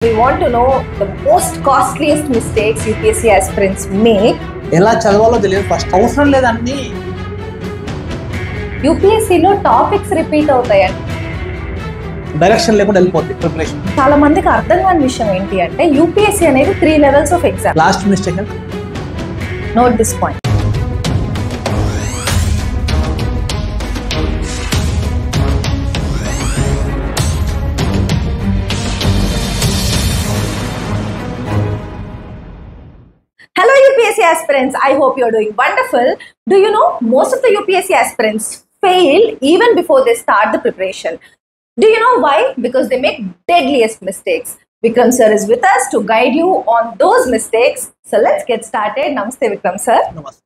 We want to know the most costliest mistakes UPSC aspirants make. ఎలా చదవాలో తెలియదు, first అవసరం లేదండి. యూపీఎస్సీలో టాపిక్స్ రిపీట్ అవుతాయండి, డైరెక్షన్ లేకుండా వెళ్ళిపోద్ది ప్రిపరేషన్. చాలా మందికి అర్థం కాని విషయం ఏంటి అంటే యూపీఎస్సీ అనేది 3 levels of exam. Last mistake note this point. Hello UPSC aspirants, I hope you're doing wonderful. Do you know most of the UPSC aspirants fail even before they start the preparation? Do you know why? Because they make deadliest mistakes. Vikram sir is with us to guide you on those mistakes. So let's get started. Namaste Vikram sir. Namaste.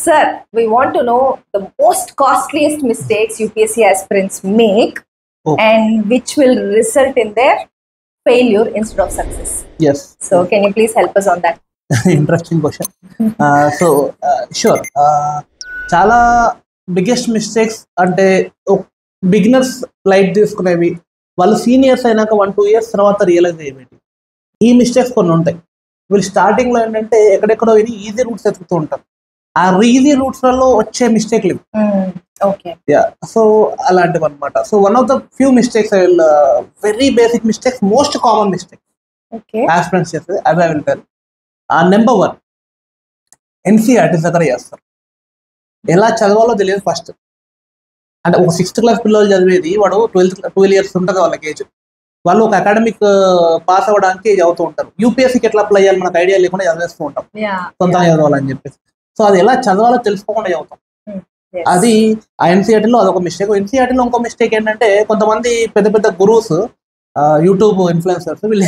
Sir, we want to know the most costliest mistakes UPSC aspirants make and which will result in their failure instead of success. Yes. So can you please help us on that? Interesting question. So sure, చాలా biggest mistakes అంటే beginners light తీసుకునేవి, వాళ్ళు seniors అయినాక 1-2 years తర్వాత realise అయ్యేవి ఈ mistakes కొన్ని ఉంటాయి. వీళ్ళు స్టార్టింగ్లో ఏంటంటే ఎక్కడెక్కడో విని ఈజీ రూట్స్ ఎత్తుకుతూ ఉంటారు. ఆ ఈజీ రూట్స్లలో వచ్చే మిస్టేక్లు సో అలాంటివి అనమాట. So one of the few mistakes, very basic mistakes, most common mistake aspirants చేస్తే అవి I will tell. Number 1, NCERTs దగ్గర చేస్తారు. ఎలా చదవాలో తెలియదు ఫస్ట్. అంటే ఒక 6th class పిల్లలు చదివేది వాడు 12 years ఉంటుంది వాళ్ళకి ఏజ్. వాళ్ళు ఒక అకాడమిక్ పాస్ అవ్వడానికి చదువుతూ ఉంటారు. యూపీఎస్సీకి ఎట్లా అప్లై చేయాలి మనకు ఐడియా లేకుండా చదివేస్తూ ఉంటాం సొంతంగా చదవాలని చెప్పేసి. సో అది ఎలా చదవాలో తెలుసుకోకుండా చదువుతాం. అది ఆ ఎన్సీఆర్టీలో అదొక మిస్టేక్. ఎన్సీఆర్టీలో ఇంకో మిస్టేక్ ఏంటంటే కొంతమంది పెద్ద పెద్ద గురూస్, యూట్యూబ్ ఇన్ఫ్లుయెన్సర్స్ వీళ్ళు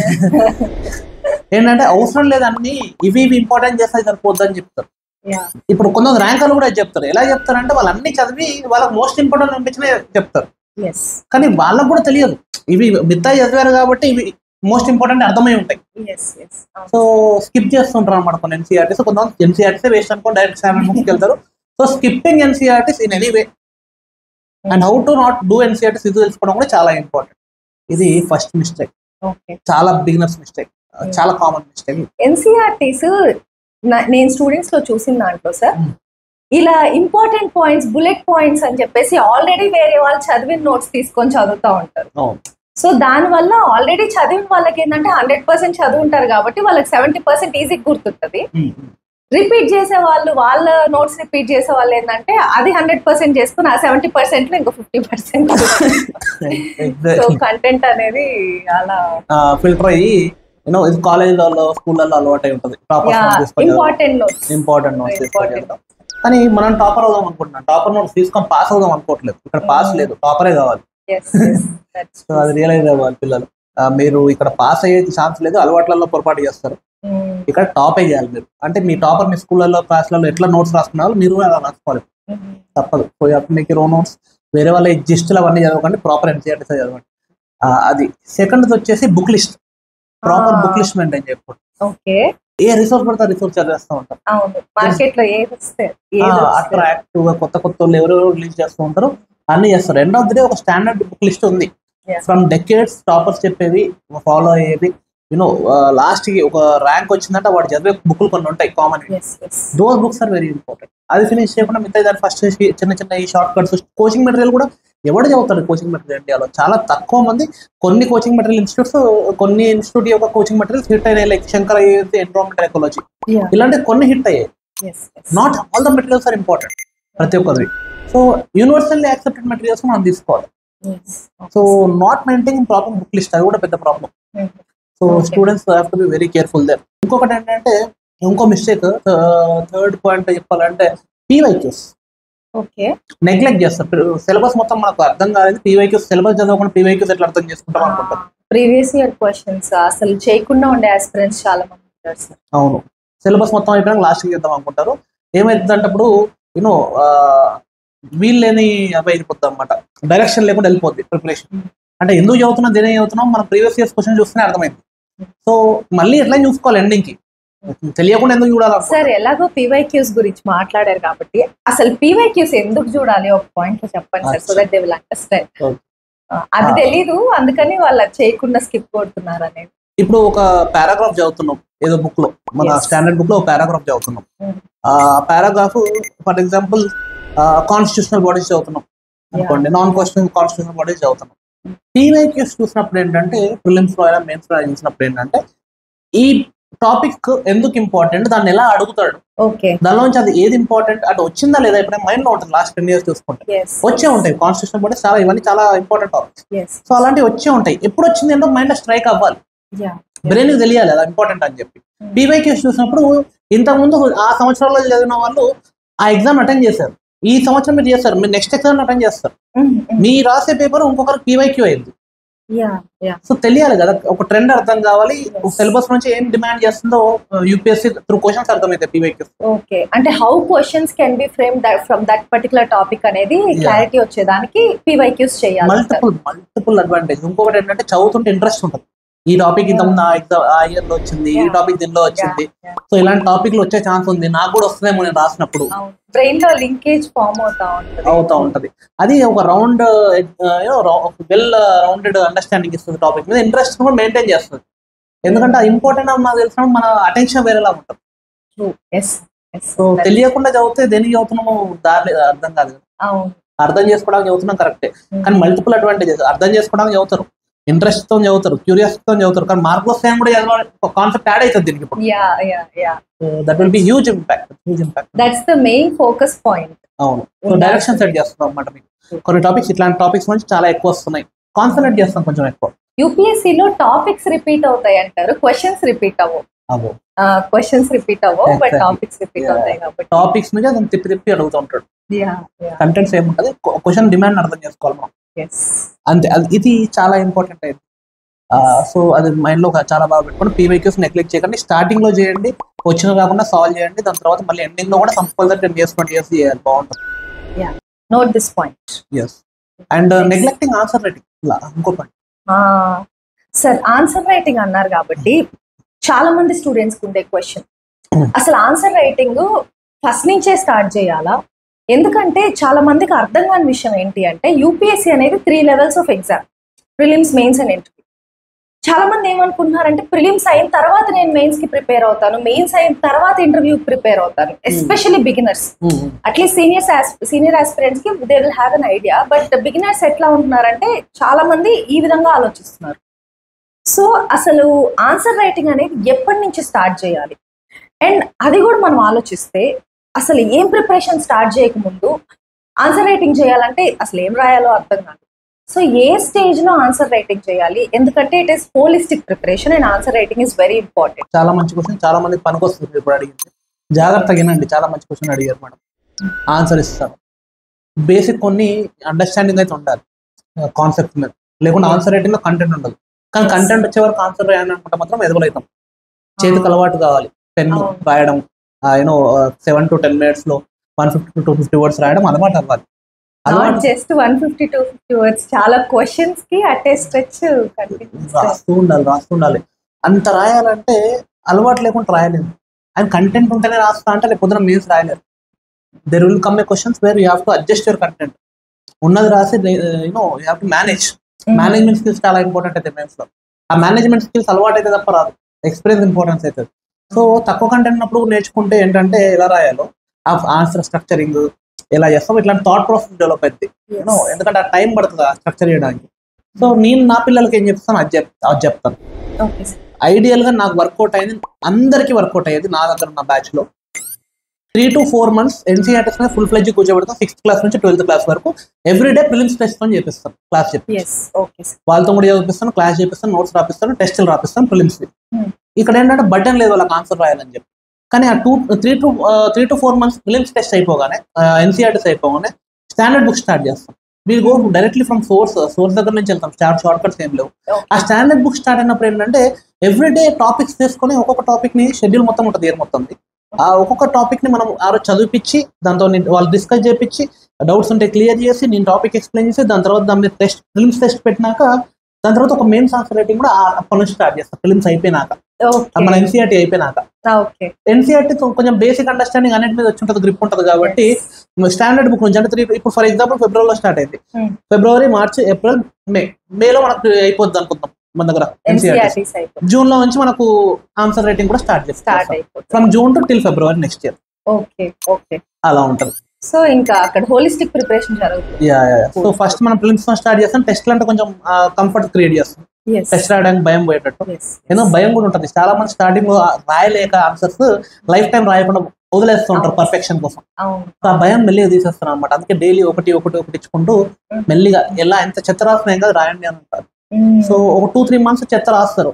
ఏంటంటే అవసరం లేదని ఇవి ఇంపార్టెంట్ చేస్తే సరిపోద్ది అని చెప్తారు. ఇప్పుడు కొంతమంది ర్యాంకర్లు కూడా చెప్తారు. ఎలా చెప్తారంటే వాళ్ళు అన్ని చదివి వాళ్ళకి మోస్ట్ ఇంపార్టెంట్ అనిపించిన చెప్తారు. కానీ వాళ్ళకు కూడా తెలియదు ఇవి మిగతా చదివారు కాబట్టి ఇవి మోస్ట్ ఇంపార్టెంట్ అర్థమై ఉంటాయి. సో స్కిప్ చేస్తుంటారు అనమాట కొన్ని ఎన్సీఆర్టీస్. కొంతమంది ఎన్సీఆర్టీస్ వేస్ట్ అనుకోని డైరెక్ట్ 7 books వెళ్తారు. So skipping NCERTs in any way and how to not do NCERTs ఇది తెలుసుకోవడం కూడా చాలా ఇంపార్టెంట్. ఇది ఫస్ట్ మిస్టేక్, చాలా బిగినర్స్ మిస్టేక్, చాలా కామన్ మిస్టేక్. ఎన్సీఆర్టీస్ నేను స్టూడెంట్స్ లో చూసిన దాంట్లో సార్, ఇలా ఇంపార్టెంట్ పాయింట్స్, బుల్లెట్ పాయింట్స్ అని చెప్పేసి ఆల్రెడీ వేరే వాళ్ళు చదివిన నోట్స్ తీసుకొని చదువుతూ ఉంటారు. సో దాని వల్ల ఆల్రెడీ చదివిన వాళ్ళకి ఏంటంటే 100% చదువుంటారు కాబట్టి వాళ్ళకి 70% ఈజీ గుర్తుంటది. రిపీట్ చేసే వాళ్ళు, వాళ్ళ నోట్స్ రిపీట్ చేసే వాళ్ళు ఏంటంటే అది 100% చేసుకుని ఆ 70% లో ఇంకో 50% సో కంటెంట్ అనేది అలా ఫిల్టర్ అయ్యి ఇది కాలేజ్లలో స్కూళ్ళలో అలవాటు అయి ఉంటుంది. ఇంపార్టెంట్ నోట్స్ కానీ మనం టాపర్ అవుదాం అనుకుంటున్నాం. టాపర్ నోట్స్ తీసుకొని పాస్ అవుదాం అనుకోవట్లేదు. ఇక్కడ పాస్ లేదు, టాపరే కావాలి. సో అది రియలైజ్ అవ్వాలి పిల్లలు. మీరు ఇక్కడ పాస్ అయ్యే ఛాన్స్ లేదు, అలవాట్లలో పొరపాటు చేస్తారు. ఇక్కడ టాపే చేయాలి మీరు. అంటే మీ టాపర్ మీ స్కూళ్ళలో క్లాస్లలో ఎట్లా నోట్స్ రాసుకున్నారో మీరు అలా రాసుకోవాలి, తప్పదు. సో మీకు రో నోట్స్ వేరే వాళ్ళ జిస్టులు అవన్నీ చదవకండి, ప్రాపర్ ఎన్సీఆర్టీస్ చదవండి. అది. సెకండ్ వచ్చేసి book list, proper book list maintain చేయకూడదు. ఏ రిసోర్స్ పడితే రిసోర్స్ చదివేస్తూ ఉంటారు. అట్రాక్టివ్ గా కొత్త కొత్త వాళ్ళు ఎవరెవరు రిలీజ్ చేస్తూ ఉంటారు, అన్ని చేస్తారు. ఎండ్ ఆఫ్ ది డే ఒక స్టాండర్డ్ బుక్ లిస్ట్ ఉంది. ఫ్రమ్ డెకేడ్స్ టాపర్స్ చెప్పేవి ఫాలో అయ్యేవి. లాస్ట్ కి ఒక ర్యాంక్ వచ్చిందంటే వాడు చదివే బుక్లు కొన్ని ఉంటాయి common. Those books are very important. అది ఫినిష్ చేయకుండా మిగతా దాని ఫస్ట్ చిన్న చిన్న ఈ షార్ట్ కట్స్. కోచింగ్ మెటీరియల్ కూడా ఎవడు చదువుతాడు కోచింగ్ మెటీరియల్ ఇండియాలో? చాలా తక్కువ మంది. కొన్ని కోచింగ్ మెటీరియల్ ఇన్స్టిట్యూట్స్, కొన్ని ఇన్స్టిట్యూట్ యొక్క కోచింగ్ మెటీరియల్స్ హిట్ అయినాయి. లైక్ శంకర్ అయ్యేది, ఎన్విరాన్మెంటల్ ఎకాలజీ, ఇలాంటి కొన్ని హిట్ అయ్యాయి. Not all the materials are important ప్రతి ఒక్కరి. సో యూనివర్సల్లీ యాక్సెప్టెడ్ మెటీరియల్స్ మనం తీసుకోవాలి. So not maintaining proper book list, అది కూడా పెద్ద problem. So students have to be very careful there. ఇంకొకటి ఏంటంటే, ఇంకో మిస్టేక్, థర్డ్ పాయింట్ చెప్పాలంటే పీవైక్యూస్ నెగ్లెక్ట్ చేస్తారు. సిలబస్ మొత్తం మనకు అర్థం కాలేదు, పీవైక్యూస్ సిలబస్ చదవకుండా పీవైక్యూస్ ఎట్లా అర్థం చేసుకుంటాం అనుకుంటారు. ప్రీవియస్ ఇయర్ క్వశ్చన్స్ అసలు చేయకుండా ఉండే ఆస్పిరెంట్స్ చాలా మంది ఉంటారు. అవును, సిలబస్ మొత్తం అయిపోయాక లాస్ట్కి చేద్దాం అనుకుంటారు. ఏమైతుందంటే అప్పుడు వీళ్ళని అవి అయిపోతుంది అనమాట, డైరెక్షన్ లేకుండా వెళ్ళిపోద్ది ప్రిపరేషన్. అంటే ఎందుకు చదువుతున్నాం, దేని చదువుతున్నాం, మనం ప్రీవియస్ ఇయర్స్ క్వశ్చన్ చూస్తేనే అర్థమైంది. సో మళ్ళీ ఎట్లా చూసుకోవాలి ఎండింగ్ కి, తెలియకుండా ఎందుకు చూడాలి సార్? ఎలాగో పీవైక్యూస్ గురించి మాట్లాడారు కాబట్టి అసలు పీవైక్యూస్ ఎందుకు చూడాలి ఒక పాయింట్ లో చెప్పండి sir, so that they will understand. అది తెలీదు, అందుకని వాళ్ళు చేయకుండా స్కిప్ కొడుతున్నారు అనేది. ఇప్పుడు ఒక పారాగ్రాఫ్ చదువుతున్నాం ఏదో బుక్ లో, మన స్టాండర్డ్ బుక్ లో ఒక పారాగ్రాఫ్ చదువుతున్నాం. ఆ paragraph for example constitutional bodies చదువుతున్నాం అనుకోండి, నాన్ కాన్స్టిట్యూషనల్ బాడీస్ చదువుతున్నాం. పీవైక్యూస్ చూసినప్పుడు ఏంటంటే, ప్రిలిమ్స్ లో అయినా మెయిన్స్ లో చూసినప్పుడు ఏంటంటే, ఈ టాపిక్ ఎందుకు ఇంపార్టెంట్, దాన్ని ఎలా అడుగుతాడు, దానిలోంచి అది ఏది ఇంపార్టెంట్ అంటే వచ్చిందా లేదా ఎప్పుడైనా మైండ్ లో ఉంటుంది. లాస్ట్ 10 years చూసుకుంటే వచ్చే ఉంటాయి కాన్స్టిట్యూషన్ బాడీస్, చాలా ఇవన్నీ చాలా ఇంపార్టెంట్ టాపిక్స్. సో అలాంటివి వచ్చే ఉంటాయి. ఎప్పుడు వచ్చింది ఏంటో మైండ్ లో స్ట్రైక్ అవ్వాలి, బ్రెయిన్ కి తెలియాలి అది ఇంపార్టెంట్ అని చెప్పి. పీవైక్యూస్ చూసినప్పుడు ఇంతకుముందు ఆ సంవత్సరాల్లో చదివిన వాళ్ళు ఆ ఎగ్జామ్ అటెండ్ చేశారు, ఈ సంవత్సరం మీరు చేస్తారు, మీరు నెక్స్ట్ ఎగ్జామ్ అటెండ్ చేస్తారు, మీ రాసే పేపర్ ఇంకొకరు పీవైక్యూ అయింది. సో తెలియాలి కదా, ఒక ట్రెండ్ అర్థం కావాలి, సిలబస్ నుంచి ఏం డిమాండ్ చేస్తుందో యూపీఎస్సీ త్రూ క్వశ్చన్స్ అర్థమైతే పీవైక్యూస్. ఓకే, అంటే how questions can be framed from that particular topic అనేది క్లారిటీ వచ్చేదానికి పీవైక్యూస్ చేయాలి. Multiple advantage. ఇంకొకటి ఏంటంటే చదువుతుంటే ఇంట్రెస్ట్ ఉంటుంది. ఈ టాపిక్ ఇంతకుముందు ఆ ఇయర్ లో వచ్చింది, ఈ టాపిక్ దీనిలో వచ్చింది, సో ఇలాంటి టాపిక్ లో వచ్చే ఛాన్స్ ఉంది, నాకు కూడా వస్తుందేమో నేను రాసినప్పుడు. బ్రెయిన్ లో లింకేజ్ ఫామ్ అవుతా ఉంటది. అది ఒక వెల్ రౌండెడ్ అండర్స్టాండింగ్ ఇస్తుంది, టాపిక్ మీద ఇంట్రెస్ట్ కూడా మెయింటైన్ చేస్తుంది. ఎందుకంటే అది ఇంపార్టెంట్ అని నాకు తెలిసినప్పుడు మన అటెన్షన్ వేరేలా ఉంటుంది. సో తెలియకుండా చదివితే దేనికి చదువుతున్నామో దారి అర్థం కాదు. అర్థం చేసుకోవడానికి చదువుతున్నాం కరెక్టే, కానీ మల్టిపుల్ అడ్వాంటేజెస్. అర్థం చేసుకోవడానికి చదువుతారు, ఇంట్రెస్ట్ తో చదువుతారు, క్యూరియాసిటీ తో చదువుతారు, కానీ మార్కులు వస్తాయని కూడా కాన్సెప్ట్ యాడ్ అవుతుంది దీనికి. That will be huge impact. That's the main focus point. అవును, సో డైరెక్షన్ సెట్ చేస్తున్నాం అన్నమాట. మీకు కొన్ని టాపిక్స్, ఇట్లాంటి టాపిక్స్ నుంచి చాలా ఎక్కువ వస్తున్నాయి, కాన్సన్ట్రేట్ చేస్తాం కొంచెం ఎక్కువ. యూపీఎస్సీలో టాపిక్స్ రిపీట్ అవుతాయి అంటారు, క్వశ్చన్స్ రిపీట్ అవ్వవు. క్వశ్చన్స్ రిపీట్ అవ్వవు, బట్ టాపిక్స్ రిపీట్ అవుతాయి కాబట్టి టాపిక్స్ మీద అతను తిప్పి అడుగుతూ ఉంటాడు. కంటెంట్స్ ఏముంటది, క్వశ్చన్ డిమాండ్ అర్థం చేసుకోవాలి మనం, అంతే. ఇది చాలా ఇంపార్టెంట్ అయింది. సో అది మైండ్ లో చాలా బాగా పెట్టుకోండి. పీవైక్యూస్ నెగ్లెక్ట్ చేయకండి, స్టార్టింగ్ లో చేయండి, వచ్చిన కాకుండా సాల్వ్ చేయండి, దాని తర్వాత మళ్ళీ ఎండింగ్ లో కూడా కంపల్సరీ 10 years 20 years చేయాలి, బాగుంటుంది. Note this point. And neglecting answer writing ఇంకో పాయింట్. సార్, ఆన్సర్ రైటింగ్ అన్నారు కాబట్టి చాలా మంది స్టూడెంట్స్ కి ఉండే క్వశ్చన్, అసలు ఆన్సర్ రైటింగ్ ఫస్ట్ నుంచే స్టార్ట్ చేయాలా? ఎందుకంటే చాలా మందికి అర్థం కాని విషయం ఏంటి అంటే, యూపీఎస్సీ అనేది 3 levels of exam, prelims, mains and interview. చాలా మంది ఏమనుకుంటున్నారంటే, ప్రిలిమ్స్ అయిన తర్వాత నేను మెయిన్స్ కి ప్రిపేర్ అవుతాను, మెయిన్స్ అయిన తర్వాత ఇంటర్వ్యూ ప్రిపేర్ అవుతాను. Especially beginners, at least senior aspirants కి they will have an idea. But beginners ఎట్లా ఉంటున్నారంటే, చాలా మంది ఈ విధంగా ఆలోచిస్తున్నారు. సో అసలు ఆన్సర్ రైటింగ్ అనేది ఎప్పటి నుంచి స్టార్ట్ చేయాలి? అండ్ అది కూడా మనం ఆలోచిస్తే, అసలు ఏం ప్రిపరేషన్ స్టార్ట్ చేయకముందు ఆన్సర్ రైటింగ్ చేయాలంటే అసలు ఏం రాయాలో అర్థం కాదు. సో ఏ స్టేజ్ లో ఆన్సర్ రైటింగ్ చేయాలి? ఎందుకంటే it is holistic preparation and answer writing is very important. చాలా మంచి క్వశ్చన్, చాలా మంది పనికొస్తుంది. ఇప్పుడు అడిగింది జాగ్రత్తగా వినండి, చాలా మంచి క్వశ్చన్ అడిగారు మేడం. ఆన్సర్ ఇస్తాను. బేసిక్ కొన్ని అండర్స్టాండింగ్ అయితే ఉండాలి కాన్సెప్ట్ మీద, లేకుండా ఆన్సర్ రైటింగ్ లో కంటెంట్ ఉండదు. కానీ కంటెంట్ వచ్చే వరకు ఆన్సర్ రాయాలని అనుకుంటే మాత్రం ఎదుగులవుతాం. చేతికి అలవాటు కావాలి, పెన్ రాయడం, 7 to 10 minutes లో 150 to 250 words రాయడం అలవాటు అవ్వాలి. జస్ట్ 150 to 250 words, చాలా క్వశ్చన్స్ కి అటే స్ట్రెచ్ రాస్తూ ఉండాలి. అంత రాయాలంటే అలవాటు లేకుండా రాయలేము. అండ్ కంటెంట్ ఉంటేనే రాస్తా అంటే రేపు పొద్దున మీన్స్ రాయలేరు. There will come a questions where you have to adjust your content. ఉన్నది రాసి you have to manage. Management skills చాలా ఇంపార్టెంట్ అయితే మెయిన్స్ లో. ఆ మేనేజ్మెంట్ స్కిల్స్ అలవాటు అయితే తప్ప రాదు, ఎక్స్పీరియన్స్ ఇంపార్టెన్స్ అవుతుంది. సో తక్కువ కంటెంట్ ఉన్నప్పుడు నేర్చుకుంటే ఏంటంటే ఎలా రాయాలో, ఆ ఆన్సర్ స్ట్రక్చరింగ్ ఎలా చేస్తాం, ఇట్లాంటి థాట్ ప్రాసెస్ డెవలప్ అవుతుంది. ఎందుకంటే ఆ టైం పడుతుంది ఆ స్ట్రక్చర్ చేయడానికి. సో నేను నా పిల్లలకి ఏం చెప్తాను అది చెప్తాను. ఐడియల్ గా నాకు వర్కౌట్ అయింది, అందరికీ వర్కౌట్ అయ్యేది నా దగ్గర ఉన్న బ్యాచ్ లో 3 to 4 months ఎన్సీఆర్టీస్ మీద ఫుల్ ఫ్లెడ్జ్ కూర్చోబెడతాం. 6th class నుంచి 12th class వరకు ఎవ్రీడే ప్రిలిమ్స్ టెస్ట్ తో చేపిస్తాను, క్లాస్ చెప్పి వాళ్ళతో కూడా చదివిస్తాను, క్లాస్ చేపిస్తాను, నోట్స్ రాపిస్తాను, టెస్టులు రాపిస్తాను ప్రిలిమ్స్. ఇక్కడ ఏంటంటే బటన్ లేదు వాళ్ళకి ఆన్సర్ రాయాలని చెప్పి. కానీ ఆ 3 to 4 months ప్రిలిమ్స్ టెస్ట్ అయిపోగానే, ఎన్సీఆర్టీస్ అయిపోగానే స్టాండర్డ్ బుక్ స్టార్ట్ చేస్తాం. మీరు గో డైరెక్ట్లీ ఫ్రమ్ సోర్స్ దగ్గర నుంచి వెళ్తాం, షార్ట్ కట్స్ ఏం లేవు. ఆ స్టాండర్డ్ బుక్ స్టార్ట్ అయినప్పుడు ఏంటంటే ఎవ్రీడే టాపిక్స్ తీసుకొని ఒక్కొక్క టాపిక్ ని షెడ్యూల్ మొత్తం ఉంటుంది, ఇయర్ మొత్తం. ఆ ఒక్కొక్క టాపిక్ ని మనం ఆ రోజు చదివిపించి, దాంతో వాళ్ళు డిస్కస్ చేయించి, డౌట్స్ ఉంటే క్లియర్ చేసి, నేను టాపిక్ ఎక్స్ప్లెయిన్ చేసి, దాని తర్వాత దాని మీద ప్రిలిమ్స్ టెస్ట్ పెట్టినాక, దాని తర్వాత ఒక మెయిన్స్ ఆన్సర్ రైటింగ్ కూడా అప్పటి నుంచి స్టార్ట్ చేస్తాం. ప్రిలిమ్స్ అయిపోయినాక, మన ఎన్సీఆర్టీ అయిపోయినాక. ఎన్సీఆర్టీ కొంచెం బేసిక్ అండర్స్టాండింగ్ అన్నిటి మీద వచ్చి ఉంటుంది, గ్రిప్ ఉంటుంది కాబట్టి స్టాండర్డ్ బుక్ నుంచి అంటే ఇప్పుడు ఫర్ ఎగ్జాంపుల్ ఫిబ్రవరిలో స్టార్ట్ అయింది, ఫిబ్రవరి, మార్చ్, ఏప్రిల్, మేలో మనకు అయిపోద్ది అనుకుందాం. మన దగ్గర NCERTs అయిపోతుంది. జూన్ లో నుంచి మనకు ఆన్సర్ రైటింగ్ కూడా స్టార్ట్ అయిపోతుంది from June to till February next year. Okay okay, అలా ఉంటుంది. సో ఇంకా అక్కడ హోలిస్టిక్ ప్రిపరేషన్ జరుగుతుంది. సో ఫస్ట్ మనం ప్రిలిమ్స్ స్టార్ట్ చేస్తాం. టెస్ట్ అంటే కొంచెం కంఫర్ట్ క్రియేట్ చేస్తాం. టెస్ట్ రాయడానికి భయం పోయేటట్టు, ఏదో భయం కూడా ఉంటుంది. చాలా మంది స్టార్టింగ్ లో రాయలేక ఆన్సర్స్ లైఫ్ టైం రాయకుండా వదిలేస్తూ ఉంటారు పర్ఫెక్షన్ కోసం. ఆ భయం మెల్లిగా తీసేస్తాను అనమాట. అందుకే డైలీ ఒకటి ఇచ్చుకుంటూ మెల్లిగా ఎలా ఎంత చెత్త రాస్తున్నాయి కదా రాయండి అని అంటారు. సో ఒక 2-3 months చెత్త రాస్తారు.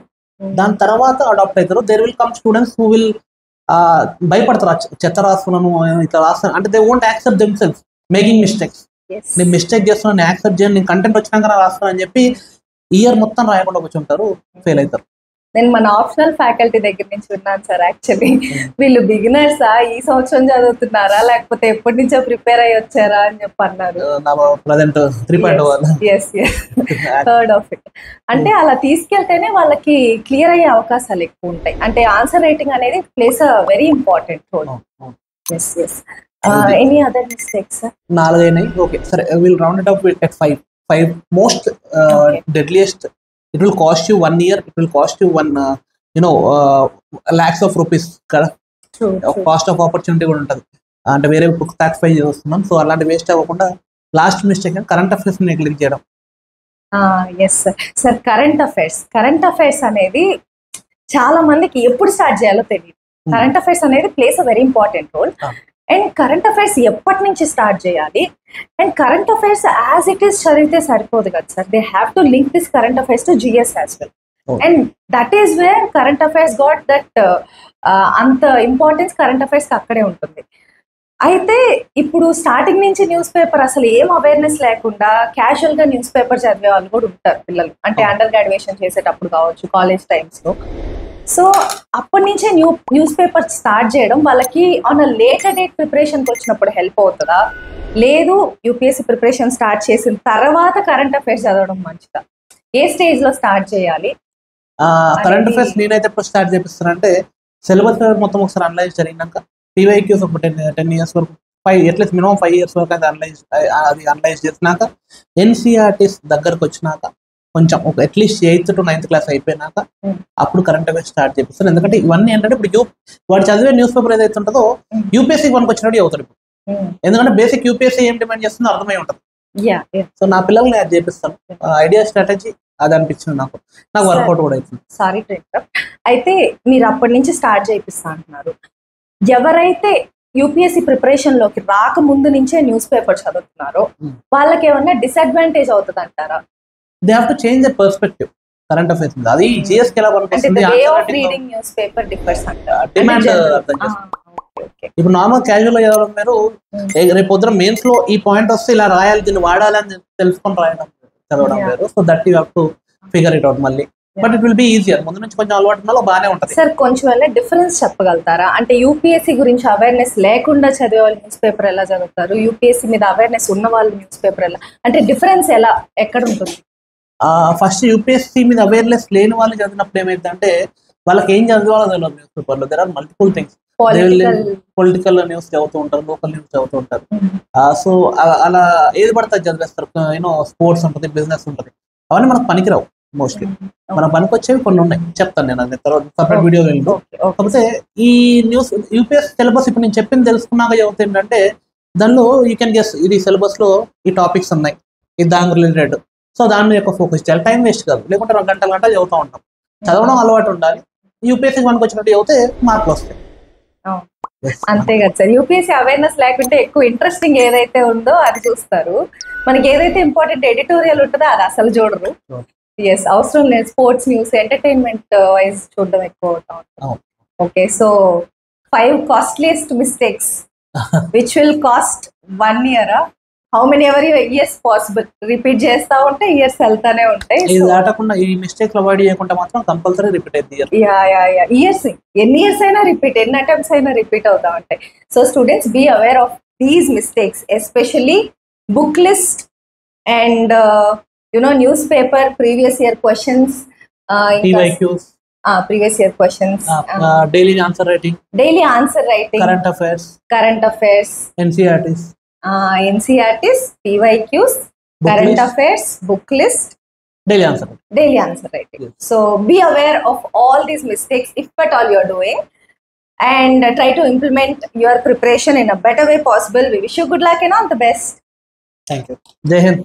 దాని తర్వాత అడాప్ట్ అవుతారు. There will come students who will భయపడతారు, చెత్త రాస్తున్నాను ఇట్లా రాస్తాను అంటే. They won't accept themselves making mistakes. నేను మిస్టేక్ చేస్తున్నాను, నేను యాక్సెప్ట్ చేయను, నేను కంటెంట్ వచ్చినాక రాస్తాను అని చెప్పి ఇయర్ మొత్తం రాయకుండా కూర్చుంటారు, ఫెయిల్ అవుతారు. నేను మన ఆప్షనల్ ఫ్యాకల్టీ దగ్గర నుంచి విన్నాను సార్. యాక్చువల్లీ వీళ్ళు బిగినర్సా, ఈ సంవత్సరం చదువుతున్నారా లేకపోతే ఎప్పటి నుంచో ప్రిపేర్ అయ్యి వచ్చారా అని చెప్పి అన్నారు. థర్డ్ ఆఫ్ ఇట్ అంటే అలా తీసుకెళ్తేనే వాళ్ళకి క్లియర్ అయ్యే అవకాశాలు ఎక్కువ ఉంటాయి. అంటే ఆన్సర్ రైటింగ్ అనేది plays a very important role. Any other mistakes? 4 అయినాయి. ఓకే సరే, will round it up at 5 most deadliest. It will cost you 1 year. It will cost you lakhs of rupees కదా. Cost of opportunity కూడా ఉంటుంది. అంటే వేరే book satisfy చేస్తున్నాం. So అలాంటి waste అవ్వకుండా last mistake current affairs neglect చేయడం. Yes sir, current affairs అనేది చాలా మందికి ఎప్పుడు స్టార్ట్ చేయాలో తెలియదు. కరెంట్ అఫైర్స్ అనేది plays a very important role. And current affairs ఎప్పటి నుంచి స్టార్ట్ చేయాలి? And current affairs as it is చదివితే సరిపోదు కదా sir. They have to link this current affairs to GS as well. And that is where current affairs got that అంత importance current affairs అక్కడే ఉంటుంది. అయితే ఇప్పుడు స్టార్టింగ్ నుంచి న్యూస్ పేపర్ అసలు ఏం అవేర్నెస్ లేకుండా క్యాజువల్ గా న్యూస్ పేపర్ చదివే వాళ్ళు కూడా ఉంటారు పిల్లలు. అంటే అండర్ గ్రాడ్యుయేషన్ చేసేటప్పుడు కావచ్చు, కాలేజ్ టైమ్స్ లో. సో అప్పటి నుంచే న్యూస్ పేపర్ స్టార్ట్ చేయడం వాళ్ళకి ఆన్ అ లేటర్ డేట్ ప్రిపరేషన్కి వచ్చినప్పుడు హెల్ప్ అవుతుందా, లేదు UPSC ప్రిపరేషన్ స్టార్ట్ చేసిన తర్వాత కరెంట్ అఫైర్స్ చదవడం మంచిదా? ఏ స్టేజ్ లో స్టార్ట్ చేయాలి? కరెంట్ అఫైర్స్ నేనైతే ఎప్పుడు స్టార్ట్ చేపిస్తాను అంటే సిలబస్ మొత్తం ఒకసారి అనలైజ్ జరిగినాక PYQs ఒక 10 years వరకు, అట్లీస్ట్ మినిమం 5 years వరకు అయితే అనలైజ్ చేసినాక NCERTs దగ్గరకు వచ్చినాక కొంచెం ఒక at least 8th to 9th class అయిపోయినాక అప్పుడు కరెంట్ అఫైర్స్ స్టార్ట్ చేపిస్తారు. ఎందుకంటే ఇవన్నీ ఏంటంటే ఇప్పుడు వాడు చదివే న్యూస్ పేపర్ ఏదైతే ఉంటుందో UPSC వరకు వచ్చినట్టు అవుతాడు ఇప్పుడు. ఎందుకంటే బేసిక్ UPSC ఏం డిమాండ్ చేస్తుందో అర్థమై ఉంటుంది. సో నా పిల్లల్ని అది చేపిస్తాను. ఐడియా స్ట్రాటజీ అది అనిపించింది నాకు వర్కౌట్ కూడా అవుతుంది. Sorry to interrupt. అయితే మీరు అప్పటి నుంచి స్టార్ట్ చేపిస్తా అంటున్నారు. ఎవరైతే UPSC ప్రిపరేషన్ లోకి రాకముందు నుంచే న్యూస్ పేపర్ చదువుతున్నారో వాళ్ళకి ఏమన్నా డిసడ్వాంటేజ్ అవుతుంది అంటారా? They have to change the perspective. Current affairs అది GS కి ఎలా పనికొస్తుంది, డిమాండ్. ఇప్పుడు నార్మల్ క్యాజువల్ గా చదవడం మీరు రేపు పొద్దున మెయిన్స్ లో ఈ పాయింట్ వస్తే ఇలా రాయాలి, దీన్ని వాడాలి అని తెలుసుకొని రాయడం చదవడం వేరు. So that you have to figure it out మళ్ళీ. But it will be easier. ముందు నుంచి కొంచెం అలవాటు వల్ల బాగానే ఉంటుంది. సార్ కొంచెం డిఫరెన్స్ చెప్పగలుగుతారా? అంటే UPSC గురించి అవేర్నెస్ లేకుండా చదివే వాళ్ళు న్యూస్ పేపర్ ఎలా చదువుతారు, UPSC మీద అవేర్నెస్ ఉన్న వాళ్ళు న్యూస్ పేపర్ ఎలా, అంటే డిఫరెన్స్ ఎక్కడ ఉంటుంది? ఫస్ట్ UPSC మీద అవేర్నెస్ లేని వాళ్ళు చదివినప్పుడు ఏమైందంటే వాళ్ళకి ఏం చదవాలో తెలియదు న్యూస్ పేపర్ లో. There are multiple things. Political news చదువుతూ ఉంటారు, లోకల్ న్యూస్ చదువుతూ ఉంటారు. సో అలా ఏది పడితే చదివేస్తారు. స్పోర్ట్స్ ఉంటుంది, బిజినెస్ ఉంటుంది, అవన్నీ మనకు పనికిరావు మోస్ట్లీ. మన పనికి వచ్చేవి కొన్ని ఉన్నాయి, చెప్తాను నేను అది తర్వాత సపరేట్ వీడియో వెళ్ళి. కాకపోతే ఈ న్యూస్ UPSC సిలబస్ ఇప్పుడు నేను చెప్పింది తెలుసుకున్నాక చదివితే ఏంటంటే దానిలో యూ కెన్ గెస్ ఇది సిలబస్ లో ఈ టాపిక్స్ ఉన్నాయి, ఇది దాని రిలేటెడ్. సో దాని యొక్క ఫోకస్ చేయాలి, టైం వేస్ట్ కాదు. లేకుంటే 2 గంటలు చదువుతూ ఉంటాం. చదవడం అలవాటు ఉండాలి. UPSC మనకు వచ్చినట్టు చదివితే మార్కులు వస్తాయి. అంతే కదా సార్. UPSC అవేర్నెస్ లేకుంటే ఎక్కువ ఇంట్రెస్టింగ్ ఏదైతే ఉందో అది చూస్తారు. మనకి ఏదైతే ఇంపార్టెంట్ ఎడిటోరియల్ ఉంటుందో అది అసలు చూడరు. అవసరం లేదు. స్పోర్ట్స్ న్యూస్, ఎంటర్టైన్మెంట్ వైజ్ చూడడం ఎక్కువ అవుతా ఉంటుంది. Okay, so 5 costliest mistakes which will cost 1 year. How many years possible? Repeat చేస్తా ఉంటే ఇయర్స్ వెళ్తానే ఉంటాయి. దాటకుండా ఈ మిస్టేక్స్ అవాయిడ్ చేయకుండా మాత్రం కంపల్సరీ రిపీట్ అవుతుంది. ఇయర్స్ ఎన్ని ఇయర్స్ అయినా రిపీట్, ఎన్ని అటెంప్ట్స్ అయినా రిపీట్ అవుతా ఉంటాయి. So students be aware of these mistakes, especially book list and newspaper, previous year questions, previous year questions, daily answer writing, current affairs, NCERTs, PYQs, current affairs, book list, daily answer. Daily answer writing. Yes. So be aware of all these mistakes if at all you're doing, and try to implement your preparation in a better way possible. We wish you good luck and all the best. Thank you. జై హింద్.